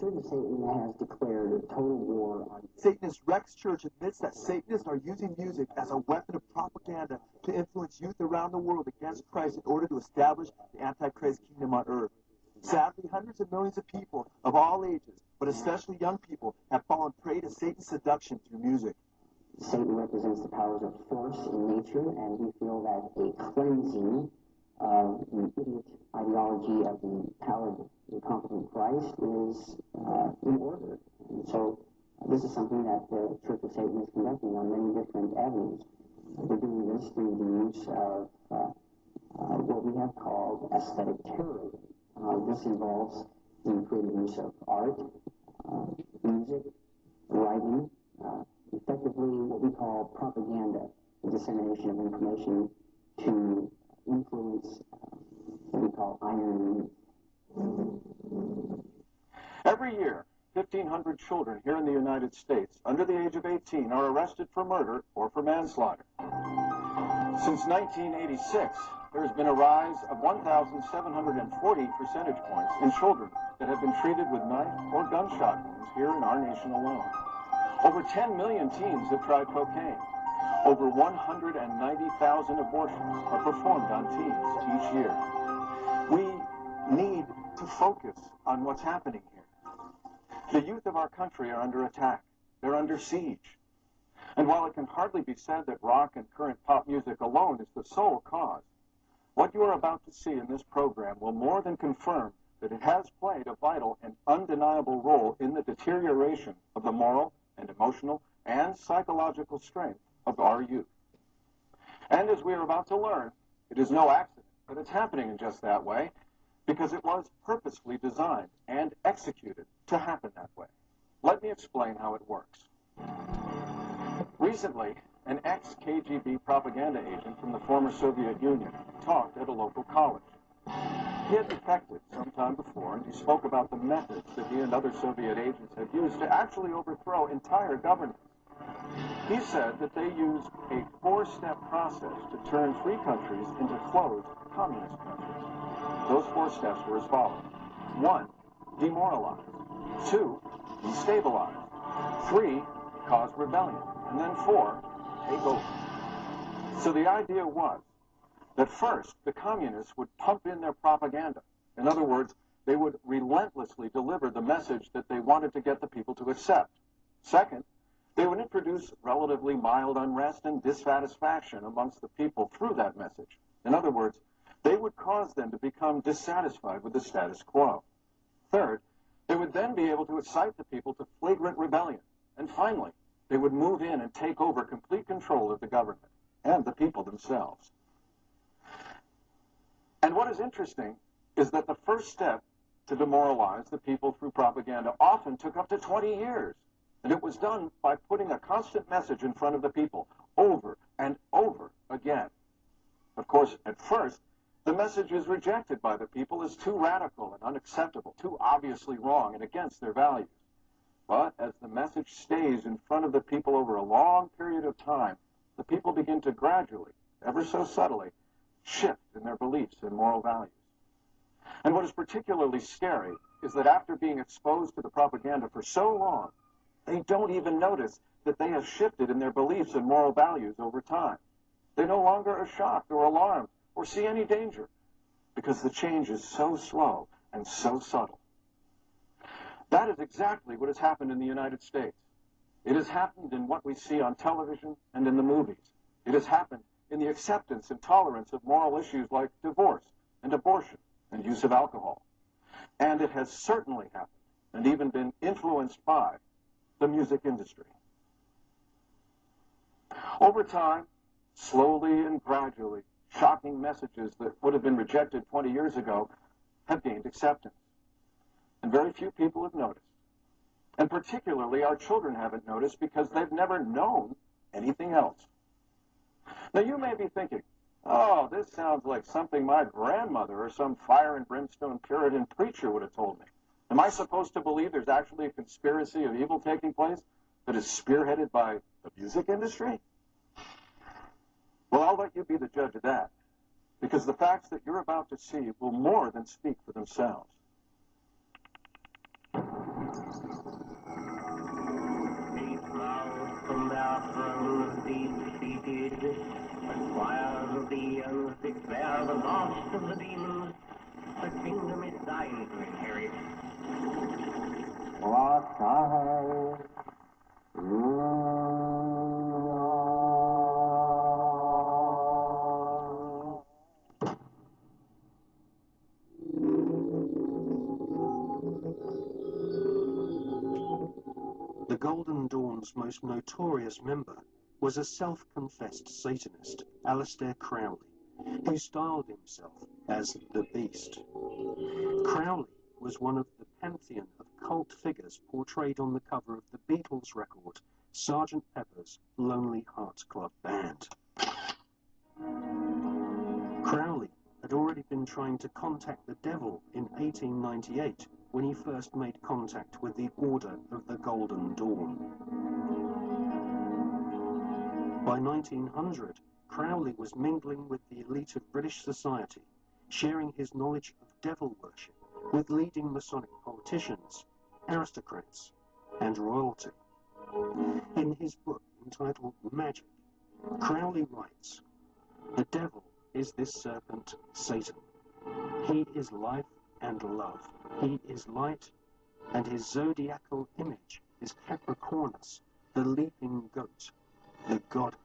Church of Satan has declared a total war on... Satanist Rex Church admits that Satanists are using music as a weapon of propaganda to influence youth around the world against Christ in order to establish the Antichrist kingdom on earth. Sadly, hundreds of millions of people of all ages, but especially young people, have fallen prey to Satan's seduction through music. Satan represents the powers of force in nature, and we feel that a cleansing of the idiot ideology of the power of the competent Christ is in order. And so this is something that the Church of Satan is conducting on many different avenues. We're doing this through the use of what we have called aesthetic terrorism. This involves the creative use of art, music, writing, effectively what we call propaganda, the dissemination of information to influence what we call iron youth. Every year, 1,500 children here in the United States under the age of 18 are arrested for murder or for manslaughter. Since 1986, there has been a rise of 1,740 percentage points in children that have been treated with knife or gunshot wounds here in our nation alone. Over 10 million teens have tried cocaine. Over 190,000 abortions are performed on teens each year. We need to focus on what's happening here. The youth of our country are under attack. They're under siege. And while it can hardly be said that rock and current pop music alone is the sole cause, what you are about to see in this program will more than confirm that it has played a vital and undeniable role in the deterioration of the moral and emotional and psychological strength of our youth. And as we are about to learn, it is no accident that it's happening in just that way, because it was purposefully designed and executed to happen that way. Let me explain how it works. Recently, an ex-KGB propaganda agent from the former Soviet Union talked at a local college. He had defected some time before, and he spoke about the methods that he and other Soviet agents had used to actually overthrow entire governments. He said that they used a four-step process to turn free countries into closed communist countries. Those four steps were as follows. 1, demoralize. 2, destabilize. 3, cause rebellion. And then 4, take over. So the idea was that first, the communists would pump in their propaganda. In other words, they would relentlessly deliver the message that they wanted to get the people to accept. Second, they would introduce relatively mild unrest and dissatisfaction amongst the people through that message. In other words, they would cause them to become dissatisfied with the status quo. Third, they would then be able to excite the people to flagrant rebellion. And finally, they would move in and take over complete control of the government and the people themselves. And what is interesting is that the first step to demoralize the people through propaganda often took up to 20 years. And it was done by putting a constant message in front of the people over and over again. Of course, at first, the message is rejected by the people as too radical and unacceptable, too obviously wrong and against their values. But as the message stays in front of the people over a long period of time, the people begin to gradually, ever so subtly, shift in their beliefs and moral values. And what is particularly scary is that after being exposed to the propaganda for so long, they don't even notice that they have shifted in their beliefs and moral values over time. They no longer are shocked or alarmed or see any danger, because the change is so slow and so subtle. That is exactly what has happened in the United States. It has happened in what we see on television and in the movies. It has happened in the acceptance and tolerance of moral issues like divorce and abortion and use of alcohol. And it has certainly happened and even been influenced by the music industry. Over time, slowly and gradually, shocking messages that would have been rejected 20 years ago have gained acceptance. And very few people have noticed. And particularly our children haven't noticed because they've never known anything else. Now you may be thinking, oh, this sounds like something my grandmother or some fire and brimstone Puritan preacher would have told me. Am I supposed to believe there's actually a conspiracy of evil taking place that is spearheaded by the music industry? Well, I'll let you be the judge of that, because the facts that you're about to see will more than speak for themselves. be defeated. The choir of the earth declare the lost of the demons. The kingdom is thine to inherit. What I The Golden Dawn's most notorious member was a self-confessed Satanist, Aleister Crowley, who styled himself as the Beast. Crowley was one of the pantheon of cult figures portrayed on the cover of the Beatles record, Sgt. Pepper's Lonely Hearts Club Band. Crowley had already been trying to contact the devil in 1898 when he first made contact with the Order of the Golden Dawn. By 1900, Crowley was mingling with the elite of British society, sharing his knowledge of devil worship with leading Masonic politicians, aristocrats, and royalty. In his book entitled Magic, Crowley writes, "The devil is this serpent, Satan. He is life and love. He is light, and his zodiacal image is Capricornus, the leaping goat, the Godhead."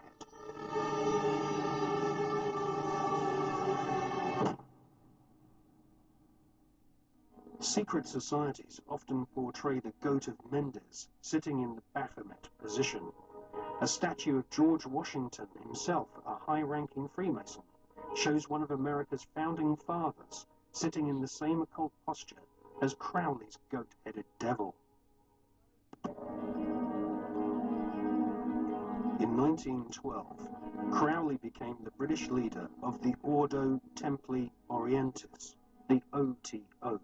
Secret societies often portray the goat of Mendes sitting in the Baphomet position. A statue of George Washington himself, a high-ranking Freemason, shows one of America's founding fathers sitting in the same occult posture as Crowley's goat-headed devil. In 1912, Crowley became the British leader of the Ordo Templi Orientis, the OTO.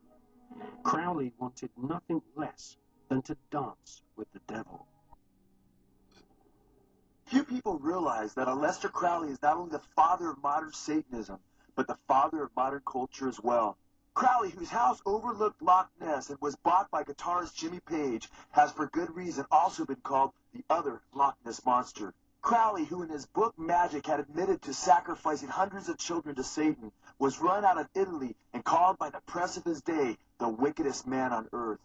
Crowley wanted nothing less than to dance with the devil. Few people realize that Aleister Crowley is not only the father of modern Satanism, but the father of modern culture as well. Crowley, whose house overlooked Loch Ness and was bought by guitarist Jimmy Page, has for good reason also been called the other Loch Ness Monster. Crowley, who in his book Magic had admitted to sacrificing hundreds of children to Satan, was run out of Italy and called by the press of his day the wickedest man on earth.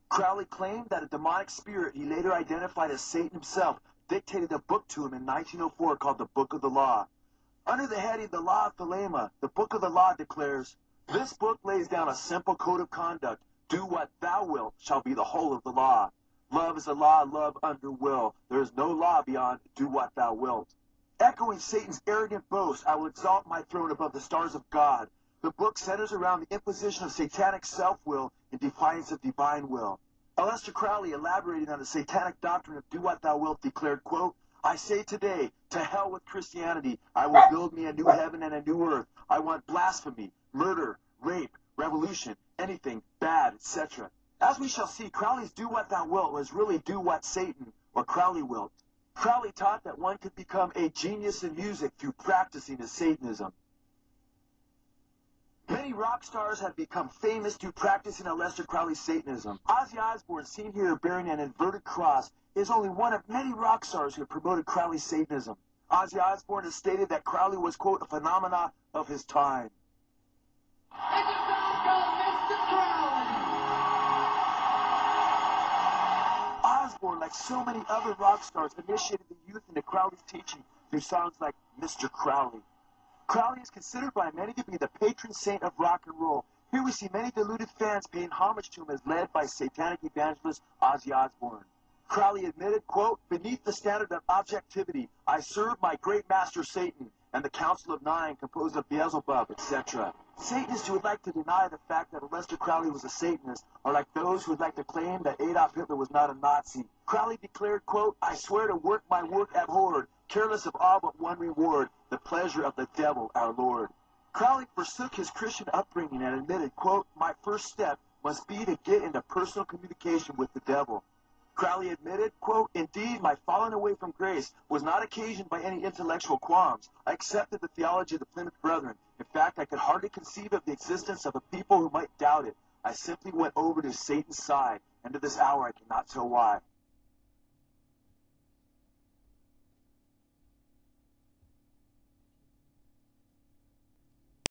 Crowley claimed that a demonic spirit he later identified as Satan himself dictated a book to him in 1904 called the Book of the Law. Under the heading The Law of Thelema, the Book of the Law declares, "This book lays down a simple code of conduct. Do what thou wilt shall be the whole of the law. Love is a law, love under will. There is no law beyond do what thou wilt." Echoing Satan's arrogant boast, "I will exalt my throne above the stars of God," the book centers around the imposition of satanic self-will in defiance of divine will. Aleister Crowley, elaborating on the satanic doctrine of do what thou wilt, declared, quote, "I say today, to hell with Christianity. I will build me a new heaven and a new earth. I want blasphemy, murder, rape, revolution, anything bad, etc." As we shall see, Crowley's do what thou wilt was really do what Satan or Crowley wilt. Crowley taught that one could become a genius in music through practicing his Satanism. Many rock stars have become famous through practicing Aleister Crowley's Satanism. Ozzy Osbourne, seen here bearing an inverted cross, is only one of many rock stars who have promoted Crowley's Satanism. Ozzy Osbourne has stated that Crowley was, quote, "a phenomenon of his time." Osbourne, like so many other rock stars, initiated the youth into Crowley's teaching through songs like Mr. Crowley. Crowley is considered by many to be the patron saint of rock and roll. Here we see many deluded fans paying homage to him as led by satanic evangelist Ozzy Osbourne. Crowley admitted, quote, "Beneath the standard of objectivity, I serve my great master Satan and the Council of Nine composed of Beelzebub, etc." Satanists who would like to deny the fact that Aleister Crowley was a Satanist are like those who would like to claim that Adolf Hitler was not a Nazi. Crowley declared, quote, "I swear to work my work abhorred, careless of all but one reward, the pleasure of the devil, our Lord." Crowley forsook his Christian upbringing and admitted, quote, "My first step must be to get into personal communication with the devil." Crowley admitted, quote, "Indeed, my falling away from grace was not occasioned by any intellectual qualms. I accepted the theology of the Plymouth Brethren. In fact, I could hardly conceive of the existence of a people who might doubt it. I simply went over to Satan's side, and to this hour I cannot tell why."